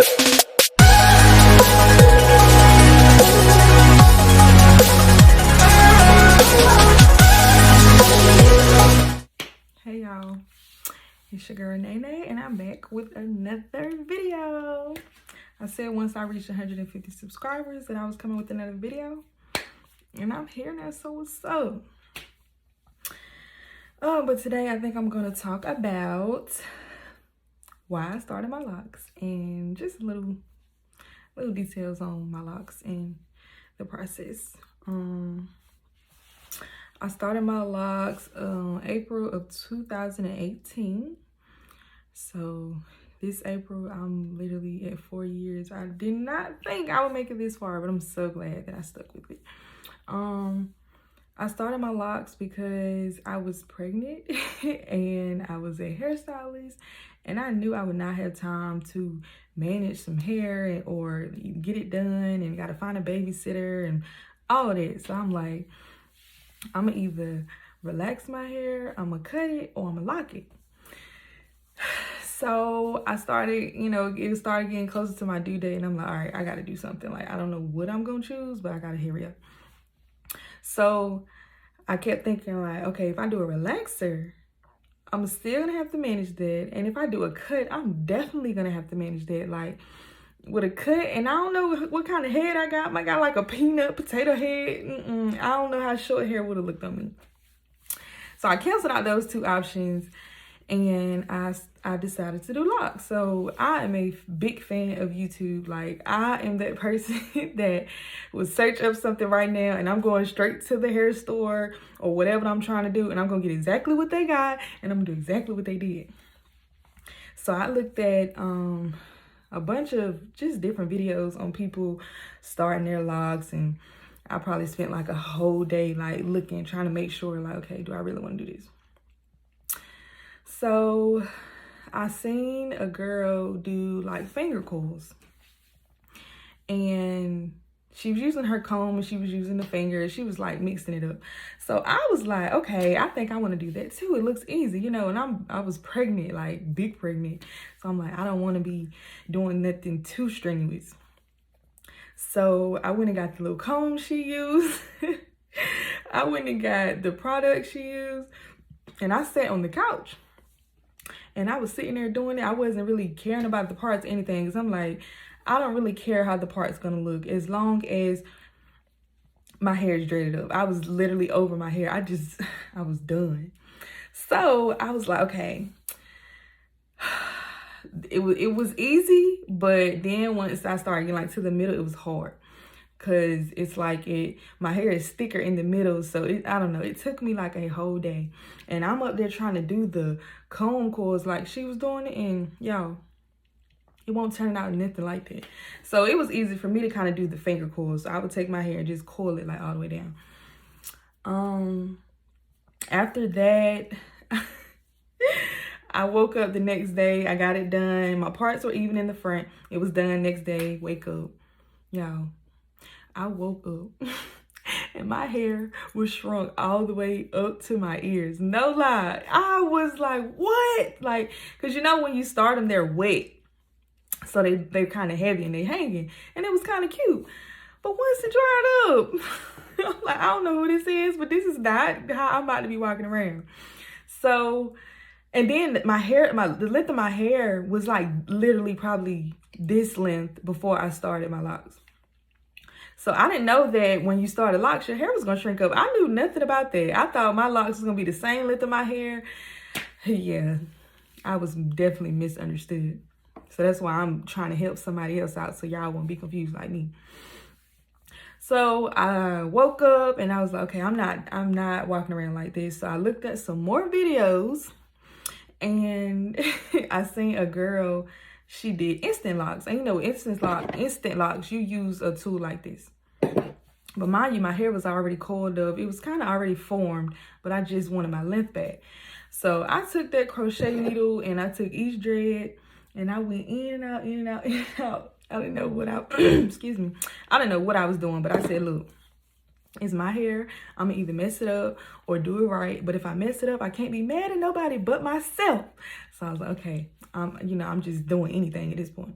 Hey y'all, it's your girl Nene and I'm back with another video. I said once I reached 150 subscribers that I was coming with another video, and I'm here now, so what's up? But today I think I'm gonna talk about why I started my locks and just little details on my locks and the process. I started my locks April of 2018. So this April, I'm literally at 4 years. I did not think I would make it this far, but I'm so glad that I stuck with it. I started my locks because I was pregnant and I was a hairstylist, and I knew I would not have time to manage some hair or get it done, and gotta find a babysitter and all of that. So I'm like, I'm gonna either relax my hair, I'm gonna cut it, or I'm gonna lock it. So I started, it started getting closer to my due date, and I'm like, all right, I gotta do something. Like, I don't know what I'm gonna choose, but I gotta hurry up. So I kept thinking, like, okay, if I do a relaxer, I'm still gonna have to manage that. And if I do a cut, I'm definitely gonna have to manage that. Like, with a cut, and I don't know what kind of head I got. I got like a peanut potato head. I don't know how short hair would have looked on me. So I canceled out those two options, and I decided to do locks. So I am a big fan of YouTube. Like, I am that person that will search up something right now, and I'm going straight to the hair store or whatever I'm trying to do, and I'm gonna get exactly what they got, and I'm gonna do exactly what they did. So I looked at a bunch of just different videos on people starting their locks, and I probably spent like a whole day like looking, trying to make sure, like, okay, do I really want to do this? So I seen a girl do like finger coils, and she was using her comb and she was using the finger. She was like mixing it up. So I was like, okay, I think I want to do that too. It looks easy, and I was pregnant, like big pregnant. So I'm like, I don't want to be doing nothing too strenuous. So I went and got the little comb she used. I went and got the product she used, and I sat on the couch. And I was sitting there doing it. I wasn't really caring about the parts or anything, because I'm like, I don't really care how the part's gonna look as long as my hair is dreaded up. I was literally over my hair. I was done. So I was like, okay. It was easy, but then once I started getting like to the middle, it was hard. Cause it's like my hair is thicker in the middle. So I don't know, it took me like a whole day. And I'm up there trying to do the comb coils like she was doing it, and y'all, it won't turn out nothing like that. So it was easy for me to kind of do the finger coils. So I would take my hair and just coil it like all the way down. After that, I woke up the next day. I got it done. My parts were even in the front. It was done next day. Wake up. Y'all, I woke up and my hair was shrunk all the way up to my ears. No lie. I was like, what? Like, because when you start them, they're wet. So they're kind of heavy and they hanging. And it was kind of cute. But once it dried up, I'm like, I don't know who this is, but this is not how I'm about to be walking around. So, and then the length of my hair was like literally probably this length before I started my locks. So I didn't know that when you started locks, your hair was going to shrink up. I knew nothing about that. I thought my locks was going to be the same length of my hair. Yeah, I was definitely misunderstood. So that's why I'm trying to help somebody else out, so y'all won't be confused like me. So I woke up and I was like, okay, I'm not walking around like this. So I looked at some more videos, and I seen a girl, she did instant locks. And instant locks, you use a tool like this. But mind you, my hair was already coiled up. It was kind of already formed, but I just wanted my length back. So I took that crochet needle and I took each dread, and I went in and out, in and out, in and out. I didn't know what excuse me. I didn't know what I was doing, but I said, look, it's my hair. I'm gonna either mess it up or do it right. But if I mess it up, I can't be mad at nobody but myself. So I was like, okay, I'm just doing anything at this point.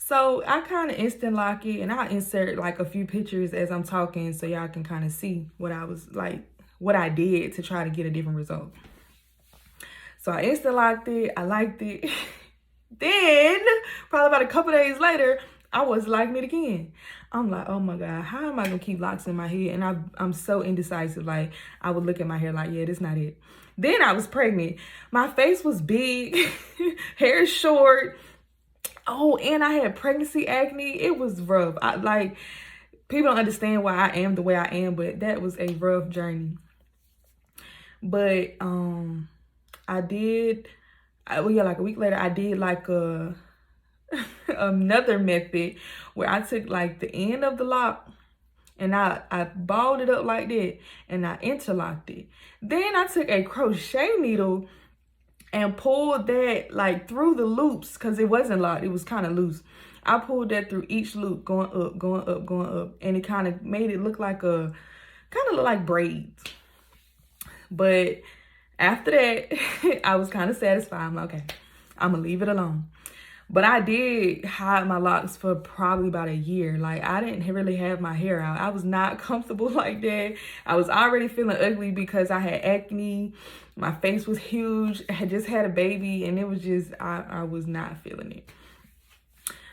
So I kind of instant lock it, and I'll insert like a few pictures as I'm talking so y'all can kind of see what I was like, what I did to try to get a different result. So I instant locked it. I liked it. Then probably about a couple days later, I was liking it again. I'm like, oh my God, how am I gonna keep locks in my head? And I'm so indecisive. Like, I would look at my hair like, yeah, this not it. Then I was pregnant. My face was big, hair short. Oh, and I had pregnancy acne. It was rough. People don't understand why I am the way I am, but that was a rough journey. But like a week later, I did like another method where I took like the end of the lock and I balled it up like that and I interlocked it. Then I took a crochet needle and pulled that like through the loops, because it wasn't locked, it was kind of loose. I pulled that through each loop, going up, going up, going up, and it kind of made it look like braids. But after that, I was kind of satisfied. I'm like, okay, I'm gonna leave it alone. But I did hide my locks for probably about a year. Like, I didn't really have my hair out. I was not comfortable like that. I was already feeling ugly because I had acne. My face was huge. I had just had a baby, and it was just, I was not feeling it.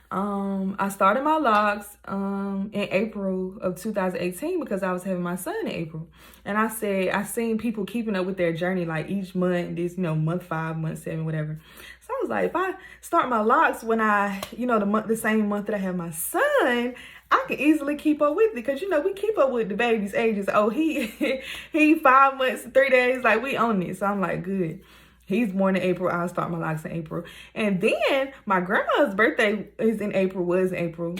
I started my locks in April of 2018 because I was having my son in April. And I seen people keeping up with their journey, like each month, month 5, month 7, whatever. So I was like, if I start my locks when the same month that I have my son, I can easily keep up with it, because we keep up with the baby's ages. Oh, he 5 months, 3 days, like we own it. So I'm like, good. He's born in April. I'll start my locks in April. And then my grandma's birthday was in April.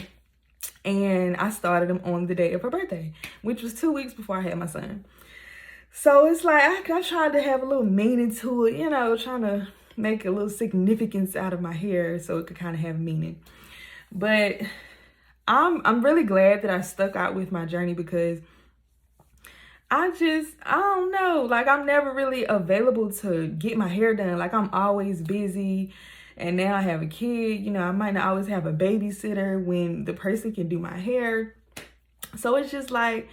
And I started them on the day of her birthday, which was 2 weeks before I had my son. So it's like I tried to have a little meaning to it, trying to make a little significance out of my hair so it could kind of have meaning. But I'm really glad that I stuck out with my journey, because I don't know, like I'm never really available to get my hair done. Like, I'm always busy, and now I have a kid, I might not always have a babysitter when the person can do my hair. So it's just like,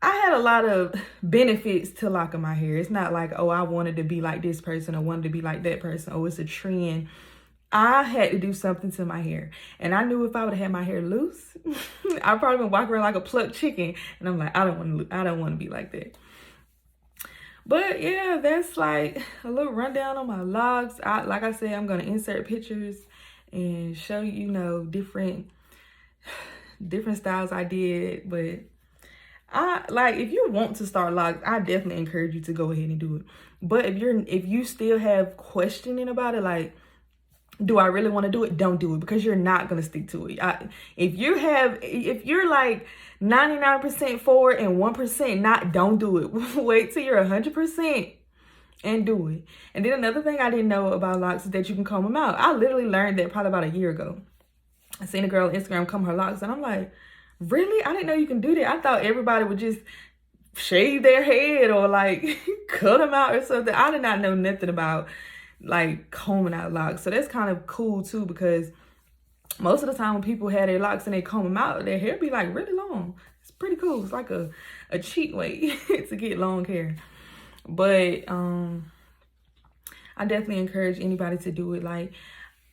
I had a lot of benefits to locking my hair. It's not like, oh, I wanted to be like this person or wanted to be like that person. Oh, it's a trend. I had to do something to my hair. And I knew if I would have had my hair loose, I'd probably been walking around like a plucked chicken. And I'm like, I don't want to be like that. But yeah, that's like a little rundown on my locks. Like I said, I'm going to insert pictures and show you, different styles I did. But if you want to start locks, I definitely encourage you to go ahead and do it. But if you still have questioning about it, like, do I really want to do it? Don't do it, because you're not going to stick to it. If you're like 99% for it and 1% not, don't do it. Wait till you're 100% and do it. And then another thing I didn't know about locks is that you can comb them out. I literally learned that probably about a year ago. I seen a girl on Instagram comb her locks, and I'm like, really? I didn't know you can do that. I thought everybody would just shave their head or like cut them out or something. I did not know nothing about like combing out locks. So that's kind of cool too, because most of the time when people have their locks and they comb them out, their hair be like really long. It's pretty cool. It's like a cheat way to get long hair. But I definitely encourage anybody to do it. Like,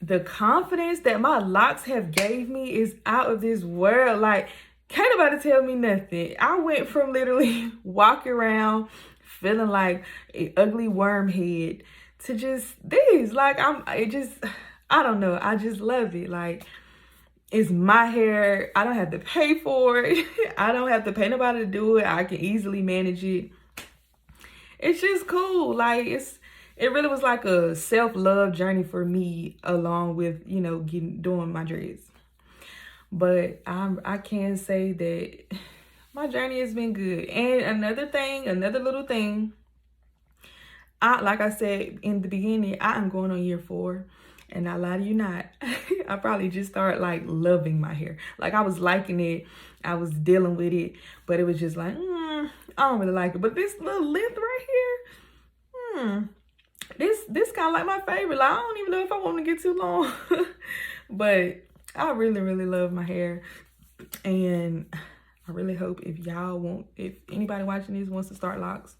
the confidence that my locks have gave me is out of this world. Like, can't nobody tell me nothing. I went from literally walking around feeling like an ugly worm head to just these. Like, I don't know. I just love it. Like, it's my hair. I don't have to pay for it. I don't have to pay nobody to do it. I can easily manage it. It's just cool. Like, it really was like a self-love journey for me, along with, doing my dreads. But I can say that my journey has been good. And another little thing, like I said in the beginning, I am going on year 4. And I lie to you not, I probably just started like loving my hair. Like, I was liking it. I was dealing with it. But it was just like, I don't really like it. But this little length right here, this kind of like my favorite. Like, I don't even know if I want to get too long. But I really, really love my hair. And I really hope if anybody watching this wants to start locks,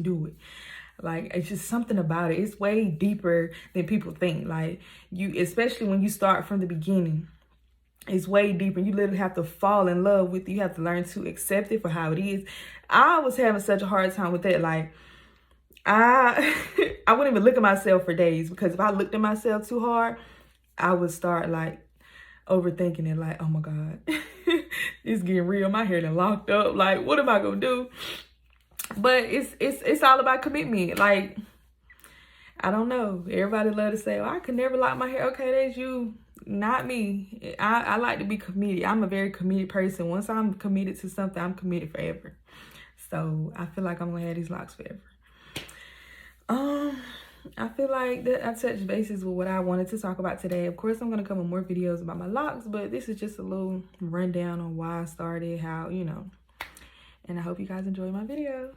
do it. Like, it's just something about it. It's way deeper than people think. Like, especially when you start from the beginning, it's way deeper. You literally have to fall in love with it. You have to learn to accept it for how it is. I was having such a hard time with that. Like, I wouldn't even look at myself for days, because if I looked at myself too hard, I would start like overthinking it. Like, oh my God, it's getting real. My hair done locked up. Like, what am I gonna do? But it's all about commitment. Like, I don't know. Everybody love to say, oh, I could never lock my hair. Okay, that's you, not me. I like to be committed. I'm a very committed person. Once I'm committed to something, I'm committed forever. So I feel like I'm gonna have these locks forever. I feel like that I touched bases with what I wanted to talk about today. Of course, I'm gonna come with more videos about my locks, but this is just a little rundown on why I started, how, you know. And I hope you guys enjoy my video.